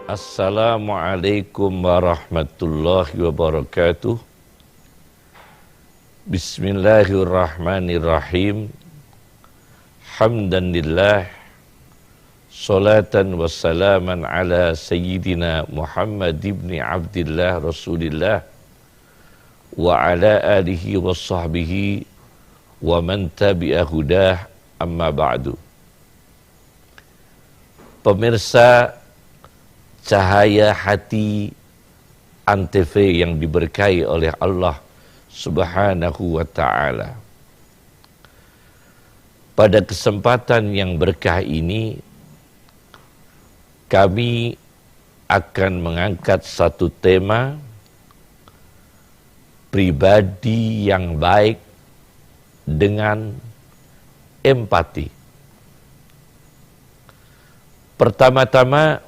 Assalamualaikum warahmatullahi wabarakatuh. Bismillahirrahmanirrahim. Hamdan lillah, salatan wassalaman ala sayyidina Muhammad ibn Abdillah Rasulillah wa ala alihi wa sahbihi wa man tabi'a hudah, amma ba'du. Pemirsa Cahaya Hati Antv yang diberkahi oleh Allah Subhanahu wa ta'ala. Pada kesempatan yang berkah ini, kami akan mengangkat satu tema pribadi yang baik dengan empati. Pertama-tama,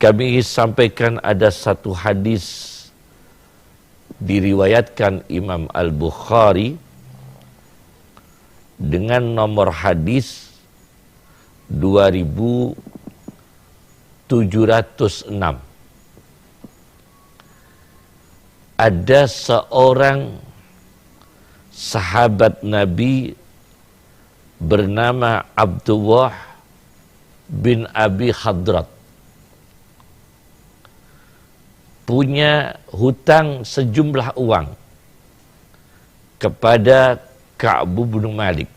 kami sampaikan ada satu hadis diriwayatkan Imam Al-Bukhari dengan nomor hadis 2706. Ada seorang sahabat Nabi bernama Abdullah bin Abi Hadrat, punya hutang sejumlah uang kepada Ka'b bin Malik.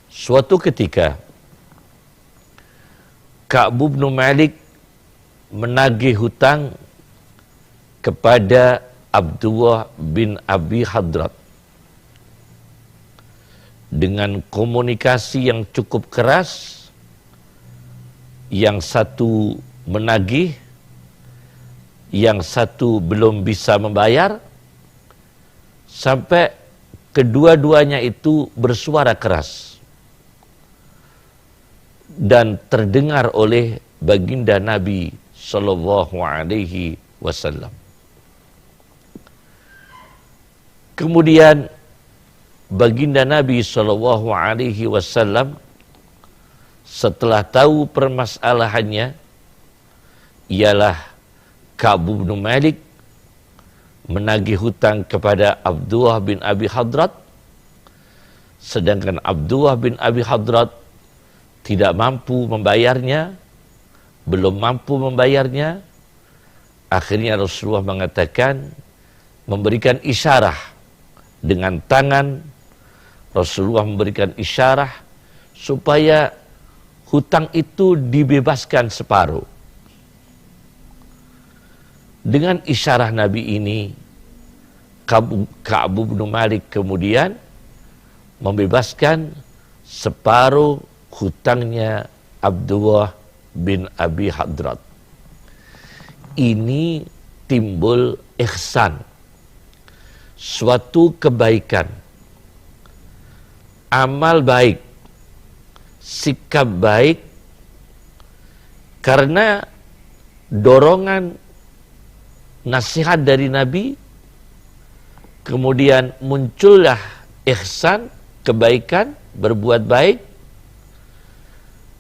Suatu ketika Ka'b bin Malik menagih hutang kepada Abdullah bin Abi Hadrat dengan komunikasi yang cukup keras. Yang satu menagih, yang satu belum bisa membayar, sampai kedua-duanya itu bersuara keras dan terdengar oleh baginda Nabi Sallallahu Alaihi Wasallam. Kemudian baginda Nabi Sallallahu Alaihi Wasallam setelah tahu permasalahannya, ialah Ka'b bin Malik menagih hutang kepada Abdullah bin Abi Hadrat, sedangkan Abdullah bin Abi Hadrat tidak mampu membayarnya, belum mampu membayarnya. Akhirnya Rasulullah mengatakan, memberikan isyarah dengan tangan. Rasulullah memberikan isyarah supaya hutang itu dibebaskan separuh. Dengan isyarah Nabi ini, Ka'b bin Malik kemudian membebaskan separuh hutangnya Abdullah bin Abi Hadrat. Ini timbul ihsan, suatu kebaikan, amal baik, sikap baik, karena dorongan nasihat dari Nabi, kemudian muncullah ihsan, kebaikan, berbuat baik,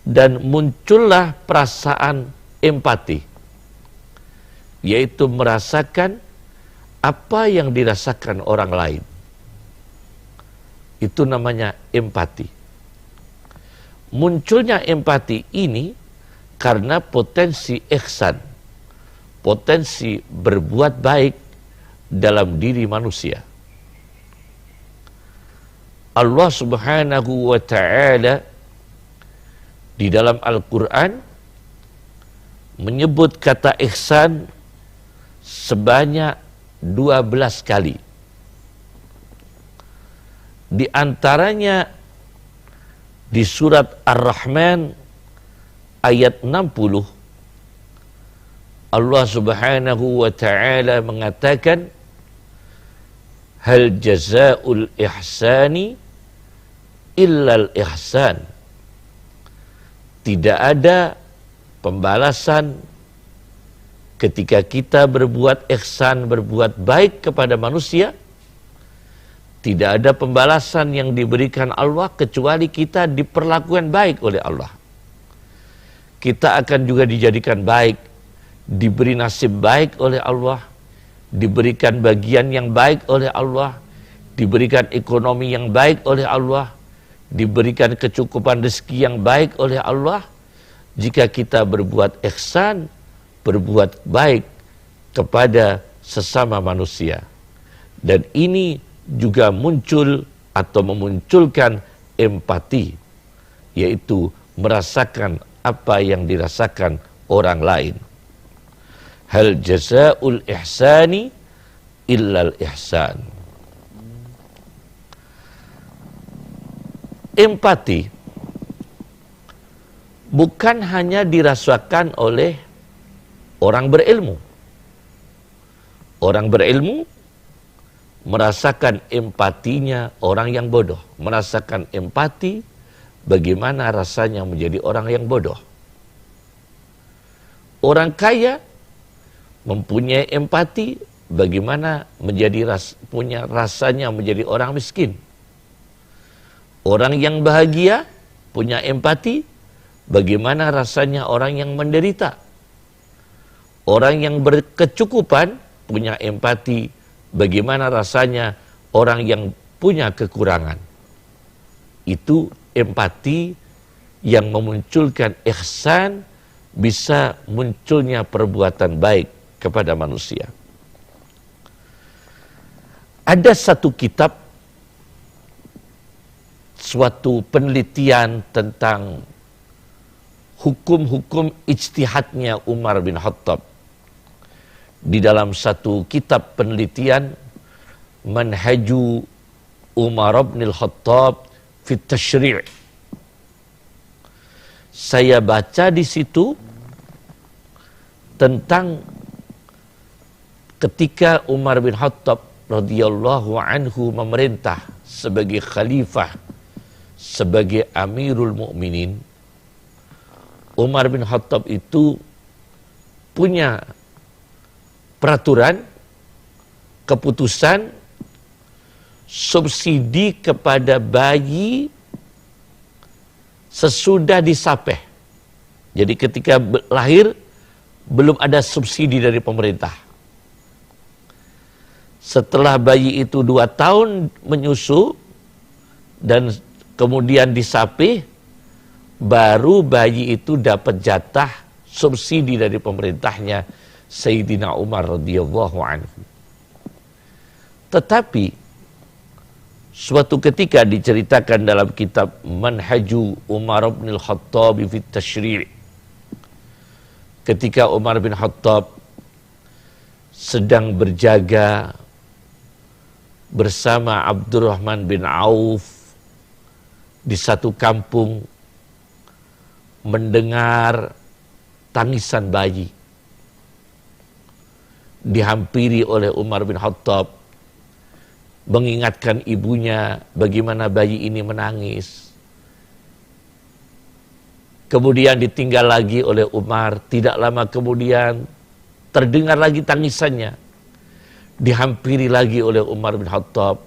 dan muncullah perasaan empati, yaitu merasakan apa yang dirasakan orang lain. Itu namanya empati. Munculnya empati ini karena potensi ihsan, potensi berbuat baik dalam diri manusia. Allah Subhanahu wa ta'ala di dalam Al-Quran menyebut kata ihsan sebanyak 12 kali. Di antaranya di surat Ar-Rahman ayat 60, Allah Subhanahu wa ta'ala mengatakan, hal jazaa'ul ihsani illal ihsan. Tidak ada pembalasan ketika kita berbuat ihsan, berbuat baik kepada manusia, tidak ada pembalasan yang diberikan Allah kecuali kita diperlakukan baik oleh Allah. kita akan juga dijadikan baik, diberi nasib baik oleh Allah, diberikan bagian yang baik oleh Allah, diberikan ekonomi yang baik oleh Allah, diberikan kecukupan rezeki yang baik oleh Allah, jika kita berbuat ihsan, berbuat baik kepada sesama manusia. Dan ini juga muncul atau memunculkan empati, yaitu merasakan apa yang dirasakan orang lain. Hal jazaa'ul ihsani illal ihsan. Empati bukan hanya dirasakan oleh orang berilmu. Orang berilmu merasakan empatinya orang yang bodoh. Merasakan empati bagaimana rasanya menjadi orang yang bodoh. Orang kaya mempunyai empati bagaimana punya rasanya menjadi orang miskin. Orang yang bahagia punya empati bagaimana rasanya orang yang menderita. Orang yang berkecukupan punya empati bagaimana rasanya orang yang punya kekurangan. Itu empati yang memunculkan ihsan, bisa munculnya perbuatan baik kepada manusia. Ada satu kitab, suatu penelitian tentang hukum-hukum ijtihadnya Umar bin Khattab. Di dalam satu kitab penelitian, Manhaju Umar bin Khattab fit Tashri'. Saya baca di situ tentang ketika Umar bin Khattab radhiyallahu anhu memerintah sebagai khalifah, sebagai Amirul Mukminin. Umar bin Khattab itu punya peraturan, keputusan, subsidi kepada bayi sesudah disapeh. Jadi ketika lahir belum ada subsidi dari pemerintah. Setelah bayi itu 2 tahun menyusu dan kemudian disapih, baru bayi itu dapat jatah subsidi dari pemerintahnya Sayyidina Umar radhiyallahu anhu. Tetapi suatu ketika diceritakan dalam kitab Manhaju Umar bin Khattab fit Tashri', ketika Umar bin Khattab sedang berjaga bersama Abdurrahman bin Auf di satu kampung, mendengar tangisan bayi. Dihampiri oleh Umar bin Khattab, mengingatkan ibunya bagaimana bayi ini menangis. Kemudian ditinggal lagi oleh Umar, tidak lama kemudian terdengar lagi tangisannya. Dihampiri lagi oleh Umar bin Khattab,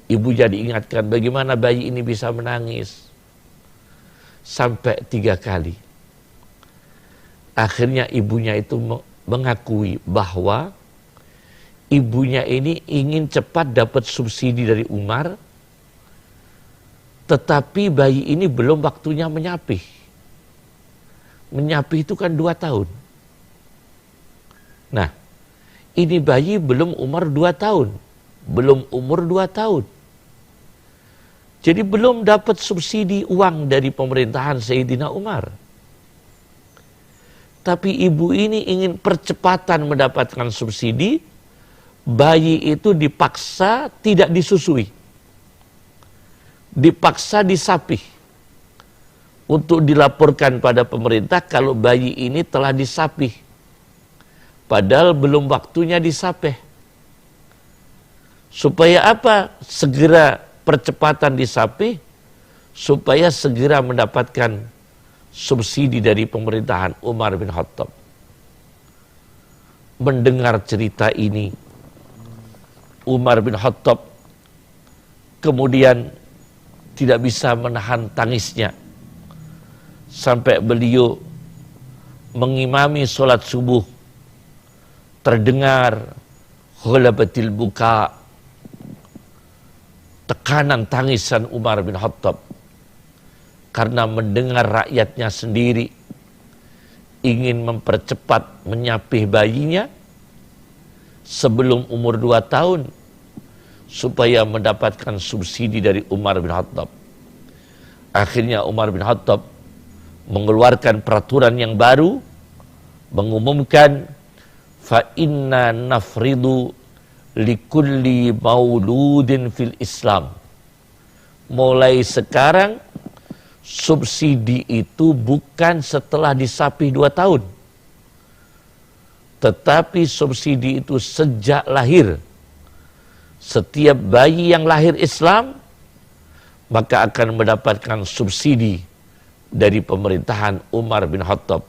ibunya diingatkan bagaimana bayi ini bisa menangis. Sampai 3 kali. Akhirnya ibunya itu mengakui bahwa ibunya ini ingin cepat dapat subsidi dari Umar, tetapi bayi ini belum waktunya menyapih. Menyapih itu kan 2 tahun. Nah, ini bayi belum umur 2 tahun. Belum umur 2 tahun. Jadi belum dapat subsidi uang dari pemerintahan Sayyidina Umar. Tapi ibu ini ingin percepatan mendapatkan subsidi, bayi itu dipaksa tidak disusui. Dipaksa disapih. Untuk dilaporkan pada pemerintah kalau bayi ini telah disapih. Padahal belum waktunya disapih. Supaya apa? Segera percepatan disapih, supaya segera mendapatkan subsidi dari pemerintahan Umar bin Khattab. Mendengar cerita ini, Umar bin Khattab kemudian tidak bisa menahan tangisnya. Sampai beliau mengimami sholat subuh, terdengar ghalabatil buka, tekanan tangisan Umar bin Khattab karena mendengar rakyatnya sendiri ingin mempercepat menyapih bayinya sebelum umur 2 tahun supaya mendapatkan subsidi dari Umar bin Khattab. Akhirnya Umar bin Khattab mengeluarkan peraturan yang baru, mengumumkan fa inna nafridu likulli mauludin fil Islam. Mulai sekarang subsidi itu bukan setelah disapih 2 tahun, tetapi subsidi itu sejak lahir. Setiap bayi yang lahir Islam maka akan mendapatkan subsidi dari pemerintahan Umar bin Khattab,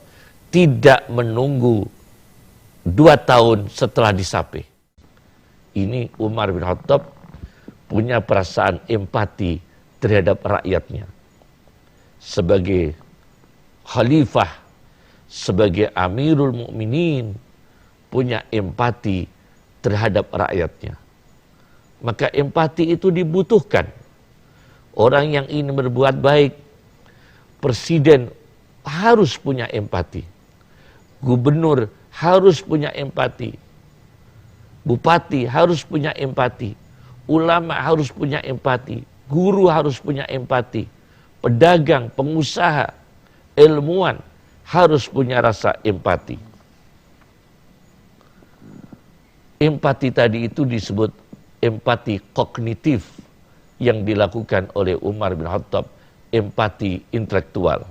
tidak menunggu 2 tahun setelah disapih. Ini Umar bin Khattab punya perasaan empati terhadap rakyatnya. Sebagai khalifah, sebagai Amirul Mukminin, punya empati terhadap rakyatnya. Maka empati itu dibutuhkan. Orang yang ingin berbuat baik, presiden harus punya empati. Gubernur harus punya empati. Bupati harus punya empati. Ulama harus punya empati. Guru harus punya empati. Pedagang, pengusaha, ilmuwan harus punya rasa empati. Empati tadi itu disebut empati kognitif yang dilakukan oleh Umar bin Khattab, empati intelektual.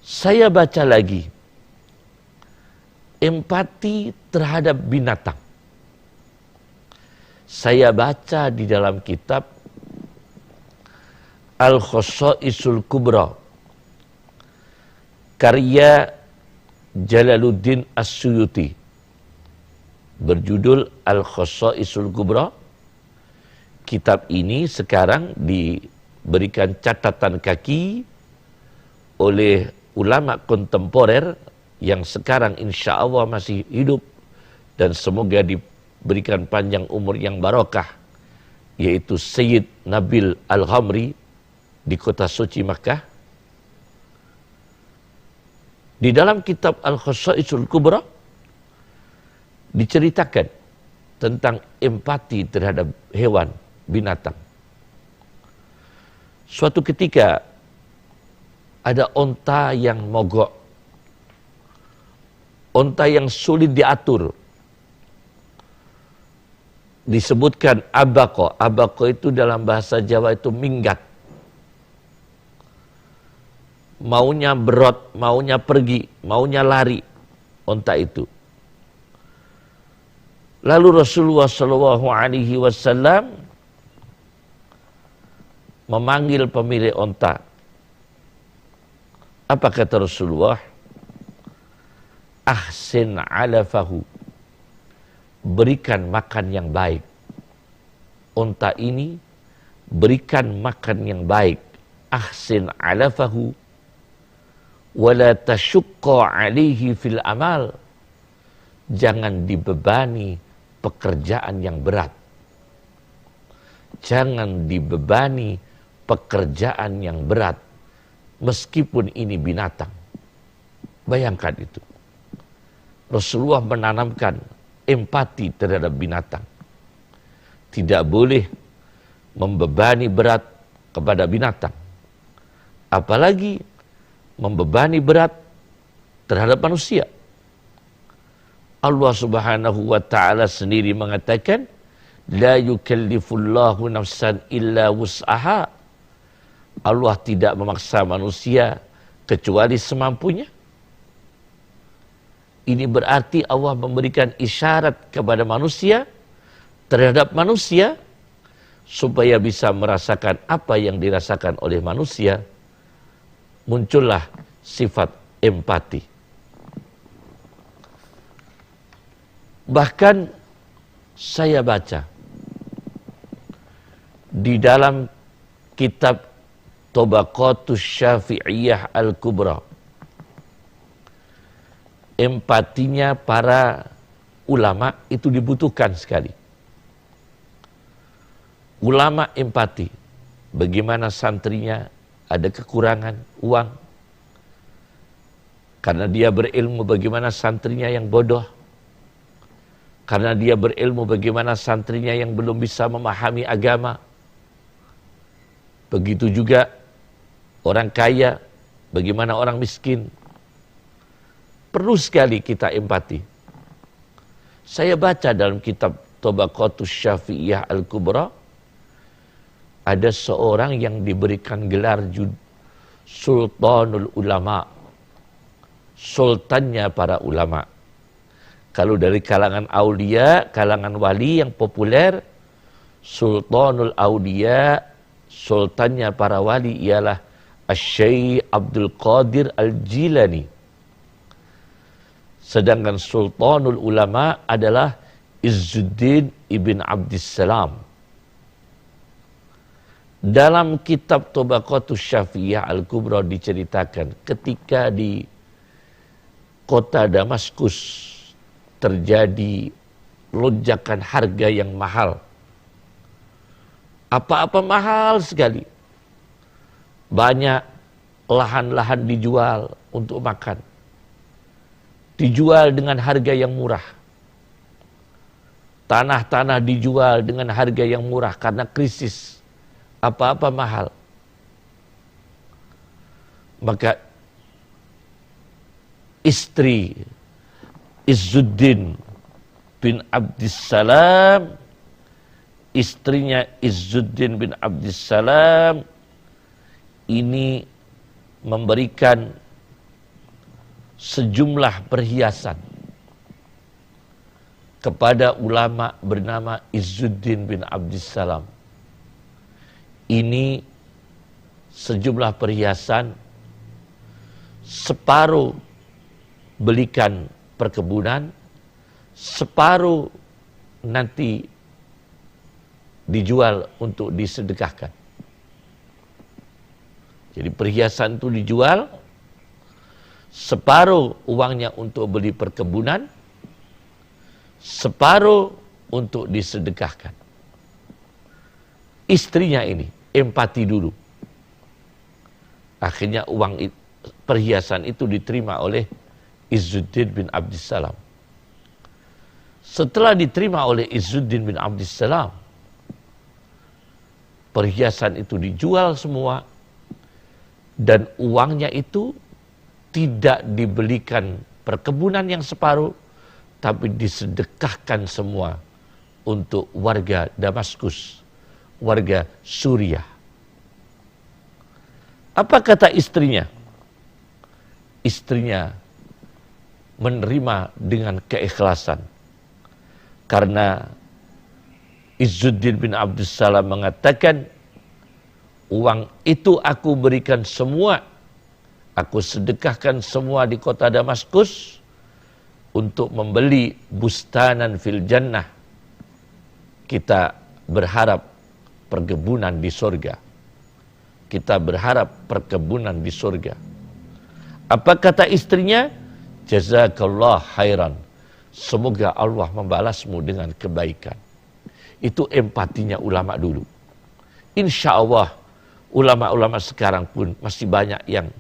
Saya baca lagi, empati terhadap binatang. Saya baca di dalam kitab Al-Khosaisul Kubra, karya Jalaluddin As-Suyuti, berjudul Al-Khosaisul Kubra. Kitab ini sekarang diberikan catatan kaki oleh ulama kontemporer yang sekarang insya Allah masih hidup dan semoga diberikan panjang umur yang barokah, yaitu Sayyid Nabil Al-Ghamri di kota suci Makkah. Di dalam kitab Al-Khosaisul Kubra diceritakan tentang empati terhadap hewan, binatang. Suatu ketika ada onta yang mogok, onta yang sulit diatur. Disebutkan abako. Abako itu dalam bahasa Jawa itu minggat. Maunya berot, maunya pergi, maunya lari, onta itu. Lalu Rasulullah SAW memanggil pemilik onta. Apa kata Rasulullah? Ahsin alafahu. Berikan makan yang baik. Onta ini berikan makan yang baik. Ahsin alafahu. Wala tashukka alihi fil amal. Jangan dibebani pekerjaan yang berat. Jangan dibebani pekerjaan yang berat, meskipun ini binatang. Bayangkan itu. Rasulullah menanamkan empati terhadap binatang. Tidak boleh membebani berat kepada binatang. Apalagi membebani berat terhadap manusia. Allah Subhanahu wa ta'ala sendiri mengatakan, la yukallifullahu nafsan illa wus'aha. Allah tidak memaksa manusia kecuali semampunya. Ini berarti Allah memberikan isyarat kepada manusia, terhadap manusia, supaya bisa merasakan apa yang dirasakan oleh manusia. Muncullah sifat empati. Bahkan saya baca di dalam kitab Tabaqatus Syafi'iyah Al-Kubra, empatinya para ulama itu dibutuhkan sekali. Ulama empati, bagaimana santrinya ada kekurangan uang, karena dia berilmu bagaimana santrinya yang bodoh, karena dia berilmu bagaimana santrinya yang belum bisa memahami agama. Begitu juga orang kaya, bagaimana orang miskin. Perlu sekali kita empati. Saya baca dalam kitab Tabaqatus Syafi'iyah Al-Kubra, ada seorang yang diberikan gelar Sultanul Ulama, sultannya para ulama. Kalau dari kalangan aulia, kalangan wali yang populer, Sultanul Aulia, sultannya para wali ialah Asy-Syaikh Abdul Qadir Al-Jilani. Sedangkan Sultanul Ulama adalah Izzuddin Ibn Abdissalam. Dalam kitab Tabaqatus Syafi'iyah Al-Kubra diceritakan ketika di kota Damaskus terjadi lonjakan harga yang mahal. Apa-apa mahal sekali. Banyak lahan-lahan dijual untuk makan. Dijual dengan harga yang murah. Tanah-tanah dijual dengan harga yang murah karena krisis. Apa-apa mahal. Maka istri Izzuddin bin Abdissalam, istrinya Izzuddin bin Abdissalam ini memberikan sejumlah perhiasan kepada ulama bernama Izzuddin bin Abdissalam. Ini sejumlah perhiasan, separuh belikan perkebunan, separuh nanti dijual untuk disedekahkan. Jadi perhiasan itu dijual, separuh uangnya untuk beli perkebunan, separuh untuk disedekahkan. Istrinya ini empati dulu. Akhirnya perhiasan itu diterima oleh Izzuddin bin Abdissalam. Setelah diterima oleh Izzuddin bin Abdissalam, perhiasan itu dijual semua dan uangnya itu tidak dibelikan perkebunan yang separuh, tapi disedekahkan semua untuk warga Damaskus, warga Suriah. Apa kata istrinya? Istrinya menerima dengan keikhlasan. Karena Izzuddin bin Abdissalam mengatakan, uang itu aku berikan semua, aku sedekahkan semua di kota Damaskus untuk membeli bustanan fil jannah. Kita berharap perkebunan di surga. Kita berharap perkebunan di surga. Apa kata istrinya? Jazakallah khairan. Semoga Allah membalasmu dengan kebaikan. Itu empatinya ulama dulu. Insya Allah ulama-ulama sekarang pun masih banyak yang,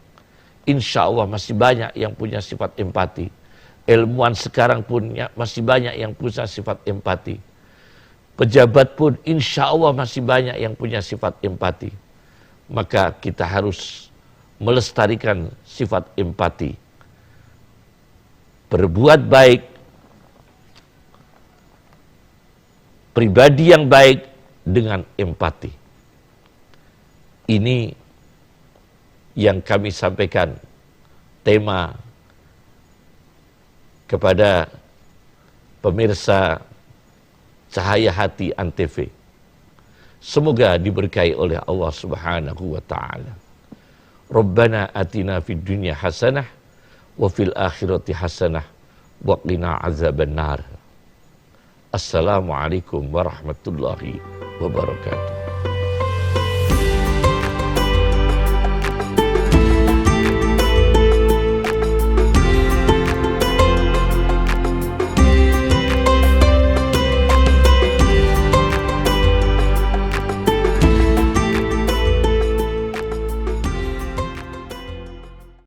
insya Allah masih banyak yang punya sifat empati. Ilmuwan sekarang pun masih banyak yang punya sifat empati. Pejabat pun insya Allah masih banyak yang punya sifat empati. Maka kita harus melestarikan sifat empati. Berbuat baik, pribadi yang baik dengan empati. Ini yang kami sampaikan, tema kepada pemirsa Cahaya Hati Antv. Semoga diberkahi oleh Allah Subhanahu wa taala. Rabbana atina fid dunya hasanah wa fil akhirati hasanah wa qina azabannar. Assalamualaikum warahmatullahi wabarakatuh.